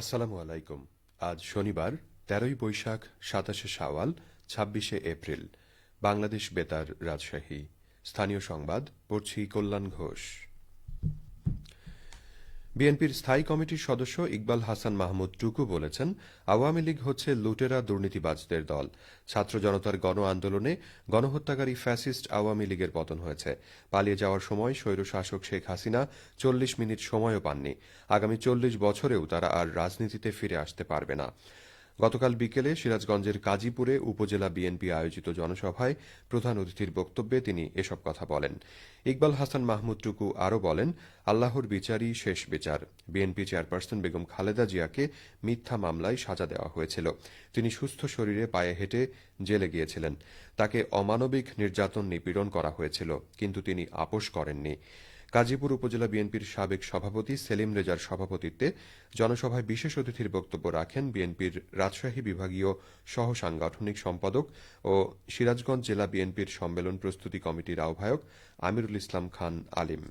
আসসালামু আলাইকুম। আজ শনিবার ১৩ই বৈশাখ, ২৭শে শাওয়াল, ২৬শে এপ্রিল। বাংলাদেশ বেতার, রাজশাহী। স্থানীয় সংবাদ পড়ছি কল্যাণ ঘোষ। বিএনপির স্থায়ী কমিটির সদস্য ইকবাল হাসান মাহমুদ টুকু বলেছেন, আওয়ামী লীগ হচ্ছে লুটেরা দুর্নীতিবাজদের দল। ছাত্র জনতার গণ আন্দোলনে গণহত্যাকারী ফ্যাসিস্ট আওয়ামী লীগের পতন হয়েছে। পালিয়ে যাওয়ার সময় স্বৈরশাসক শেখ হাসিনা ৪০ মিনিট সময়ও পাননি। আগামী ৪০ বছরেও তারা আর রাজনীতিতে ফিরে আসতে পারবে না। গতকাল বিকেলে সিরাজগঞ্জের কাজীপুরে উপজেলা বিএনপি আয়োজিত জনসভায় প্রধান অতিথির বক্তব্যে তিনি এসব কথা বলেন। ইকবাল হাসান মাহমুদ টুকু আরও বলেন, আল্লাহর বিচারই শেষ বিচার। বিএনপি চেয়ারপারসন বেগম খালেদা জিয়াকে মিথ্যা মামলায় সাজা দেওয়া হয়েছিল। তিনি সুস্থ শরীরে পায়ে হেঁটে জেলে গিয়েছিলেন। তাকে অমানবিক নির্যাতন নিপীড়ন করা হয়েছিল, কিন্তু তিনি আপোস করেননি। গাজীপুর উপজেলা বিএনপির সাবেক সভাপতি সেলিম রেজার সভাপতিত্বে জনসভায় বিশেষ অতিথির বক্তব্য রাখেন বিএনপির রাজশাহী বিভাগীয় সহ সাংগঠনিক সম্পাদক ও সিরাজগঞ্জ জেলা বিএনপির সম্মেলন প্রস্তুতি কমিটির আহ্বায়ক আমিরুল ইসলাম খান আলিম।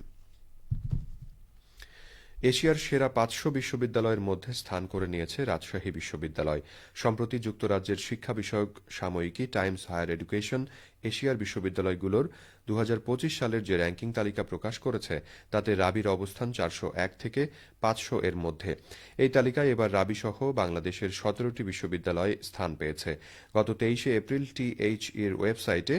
এশিয়ার সেরা ৫০০ বিশ্ববিদ্যালয়ের মধ্যে স্থান করে নিয়েছে রাজশাহী বিশ্ববিদ্যালয়। সম্প্রতি যুক্তরাজ্যের শিক্ষা বিষয়ক সাময়িকী টাইমস হায়ার এডুকেশন এশিয়ার বিশ্ববিদ্যালয়গুলোর ২০২৫ সালের যে র্যাঙ্কিং তালিকা প্রকাশ করেছে, তাতে রাবির অবস্থান ৪০১ থেকে ৫০০ এর মধ্যে। এই তালিকায় এবার রাবিসহ বাংলাদেশের ১৭টি বিশ্ববিদ্যালয় স্থান পেয়েছে। গত ২৩শে এপ্রিল টিএইচইর ওয়েবসাইটে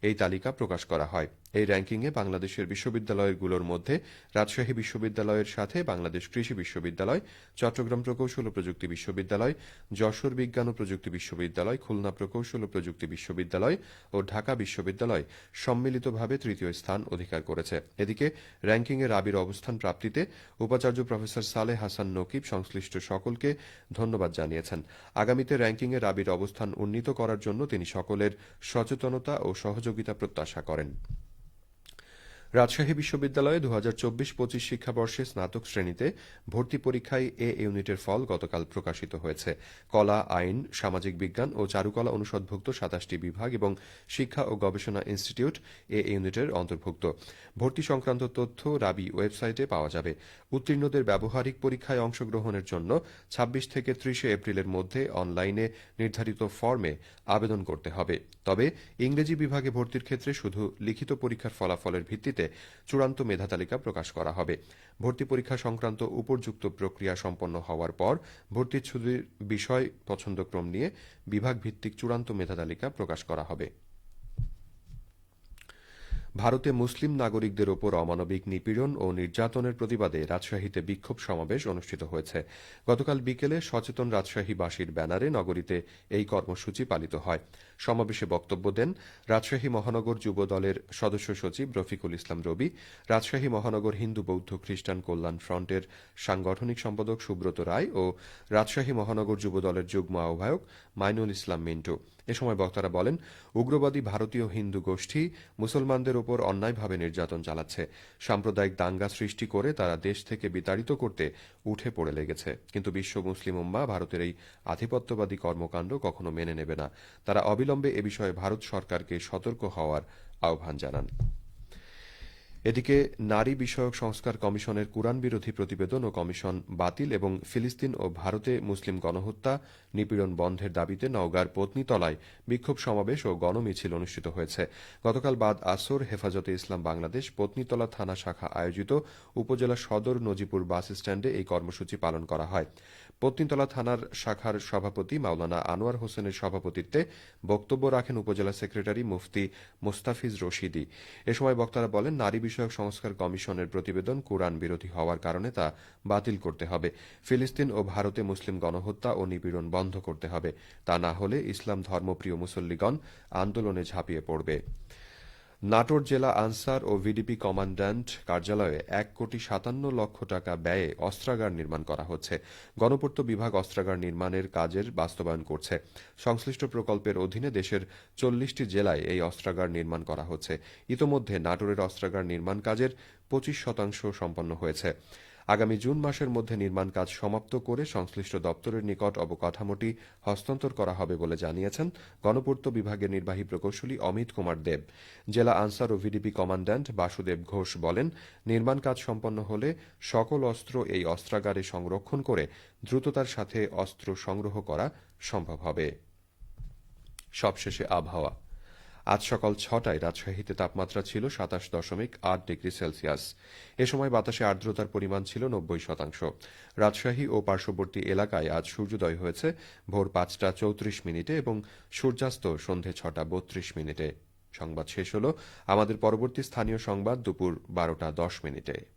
এই তালিকা প্রকাশ করা হয়। এই র্যাঙ্কিংয়ে বাংলাদেশের বিশ্ববিদ্যালয়গুলোর মধ্যে রাজশাহী বিশ্ববিদ্যালয়ের সাথে বাংলাদেশ কৃষি বিশ্ববিদ্যালয়, চট্টগ্রাম প্রকৌশল ও প্রযুক্তি বিশ্ববিদ্যালয়, যশোর বিজ্ঞান ও প্রযুক্তি বিশ্ববিদ্যালয়, খুলনা প্রকৌশল ও প্রযুক্তি বিশ্ববিদ্যালয় ও ঢাকা বিশ্ববিদ্যালয় সম্মিলিতভাবে তৃতীয় স্থান অধিকার করেছে। এদিকে র্যাঙ্কিংয়ে রাবির অবস্থান প্রাপ্তিতে উপাচার্য প্রফেসর সালেহ হাসান নকিব সংশ্লিষ্ট সকলকে ধন্যবাদ জানিয়েছেন। আগামীতে র্যাঙ্কিংয়ে রাবির অবস্থান উন্নীত করার জন্য তিনি সকলের সচেতনতা ও সহযোগিতা প্রত্যাশা করেন। রাজশাহী বিশ্ববিদ্যালয়ে ২০২৪-২৫ শিক্ষাবর্ষে স্নাতক শ্রেণীতে ভর্তি পরীক্ষায় এ ইউনিটের ফল গতকাল প্রকাশিত হয়েছে। কলা, আইন, সামাজিক বিজ্ঞান ও চারুকলা অনুষদভুক্ত ২৭টি বিভাগ এবং শিক্ষা ও গবেষণা ইনস্টিটিউট এ ইউনিটের অন্তর্ভুক্ত। ভর্তি সংক্রান্ত তথ্য রাবি ওয়েবসাইটে পাওয়া যাবে। উত্তীর্ণদের ব্যবহারিক পরীক্ষায় অংশগ্রহণের জন্য ২৬ থেকে ৩০ এপ্রিলের মধ্যে অনলাইনে নির্ধারিত ফরমে আবেদন করতে হবে। তবে ইংরেজি বিভাগে ভর্তির ক্ষেত্রে শুধু লিখিত পরীক্ষার ফলাফলের ভিত্তিতে চূড়ান্ত মেধা তালিকা প্রকাশ করা হবে। ভর্তি পরীক্ষা সংক্রান্ত উপযুক্ত প্রক্রিয়া সম্পন্ন হওয়ার পর ভর্তির ছুটির বিষয় পছন্দক্রম নিয়ে বিভাগ ভিত্তিক চূড়ান্ত মেধা তালিকা প্রকাশ করা হবে। ভারতে মুসলিম নাগরিকদের ওপর অমানবিক নিপীড়ন ও নির্যাতনের প্রতিবাদে রাজশাহীতে বিক্ষোভ সমাবেশ অনুষ্ঠিত হয়েছে। গতকাল বিকেলে সচেতন রাজশাহীবাসীর ব্যানারে নগরীতে এই কর্মসূচি পালিত হয়। সমাবেশে বক্তব্য দেন রাজশাহী মহানগর যুব দলের সদস্য সচিব রফিকুল ইসলাম রবি, রাজশাহী মহানগর হিন্দু বৌদ্ধ খ্রিস্টান কল্যাণ ফ্রন্টের সাংগঠনিক সম্পাদক সুব্রত রায় ও রাজশাহী মহানগর যুব দলের যুগ্ম আহ্বায়ক মাইনুল ইসলাম মিন্টু। এ সময় বক্তারা বলেন, উগ্রবাদী ভারতীয় হিন্দু গোষ্ঠী মুসলমানদের ওপর অন্যায়ভাবে নির্যাতন চালাচ্ছে। সাম্প্রদায়িক দাঙ্গা সৃষ্টি করে তারা দেশ থেকে বিতাড়িত করতে উঠে পড়ে লেগেছে। কিন্তু বিশ্ব মুসলিম উম্মাহ ভারতের এই আধিপত্যবাদী কর্মকাণ্ড কখনো মেনে নেবে না। তারা অবিলম্বে এ বিষয়ে ভারত সরকারকে সতর্ক হওয়ার আহ্বান জানান। এদিকে নারী বিষয়ক সংস্কার কমিশনের কুরআন বিরোধী প্রতিবেদন ও কমিশন বাতিল এবং ফিলিস্তিন ও ভারতে মুসলিম গণহত্যা নিপীড়ন বন্ধের দাবিতে নওগাঁর পত্নীতলায় বিক্ষোভ সমাবেশ ও গণমিছিল অনুষ্ঠিত হয়েছে। গতকাল বাদ আসর হেফাজতে ইসলাম বাংলাদেশ পত্নীতলা থানা শাখা আয়োজিত উপজেলা সদর নজিপুর বাস স্ট্যান্ডে এই কর্মসূচি পালন করা হয়। পত্নীতলা থানার শাখার সভাপতি মাওলানা আনোয়ার হোসেনের সভাপতিত্বে বক্তব্য রাখেন উপজেলা সেক্রেটারি মুফতি মোস্তাফিজ রশিদি। এ সময় বক্তারা বলেন, নারী বিষয়ক সংস্কার কমিশনের প্রতিবেদন কুরআন বিরোধী হওয়ার কারণে তা বাতিল করতে হবে। ফিলিস্তিন ও ভারতে মুসলিম গণহত্যা ও নিপীড়ন বন্ধ করতে হবে। তা না হলে ইসলাম ধর্মপ্রিয় মুসল্লিগণ আন্দোলনে ঝাঁপিয়ে পড়বে। নাটোর জেলা আনসার ও ভিডিপি কমান্ড্যান্ট কার্যালয়ে ১,৫৭,০০,০০০ টাকা ব্যয়ে অস্ত্রাগার নির্মাণ করা হচ্ছে। গণপূর্ত বিভাগ অস্ত্রাগার নির্মাণের কাজের বাস্তবায়ন করছে। সংশ্লিষ্ট প্রকল্পের অধীনে দেশের ৪০টি জেলায় এই অস্ত্রাগার নির্মাণ করা হচ্ছে। ইতোমধ্যে নাটোরের অস্ত্রাগার নির্মাণ কাজের ২৫% সম্পন্ন হয়েছে। আগামী জুন মাসের মধ্যে নির্মাণ কাজ সমাপ্ত করে সংশ্লিষ্ট দপ্তরের নিকট অবকাঠামোটি হস্তান্তর করা হবে বলে জানিয়েছেন গণপূর্ত বিভাগের নির্বাহী প্রকৌশলী অমিত কুমার দেব। জেলা আনসার ও ভিডিপি কমান্ড্যান্ট বাসুদেব ঘোষ বলেন, নির্মাণ কাজ সম্পন্ন হলে সকল অস্ত্র এই অস্ত্রাগারে সংরক্ষণ করে দ্রুততার সাথে অস্ত্র সংগ্রহ করা সম্ভব হবে। সবশেষে আবহাওয়া। আজ সকাল ৬টায় রাজশাহীতে তাপমাত্রা ছিল ২৭.৮ ডিগ্রি সেলসিয়াস। এ সময় বাতাসে আর্দ্রতার পরিমাণ ছিল ৯০%। রাজশাহী ও পার্শ্ববর্তী এলাকায় আজ সূর্যোদয় হয়েছে ভোর ৫টা ৩৪ মিনিটে এবং সূর্যাস্ত সন্ধে ৬টা ৩২ মিনিটে। সংবাদ শেষ হল। আমাদের পরবর্তী স্থানীয় সংবাদ দুপুর ১২টা ১০ মিনিটে।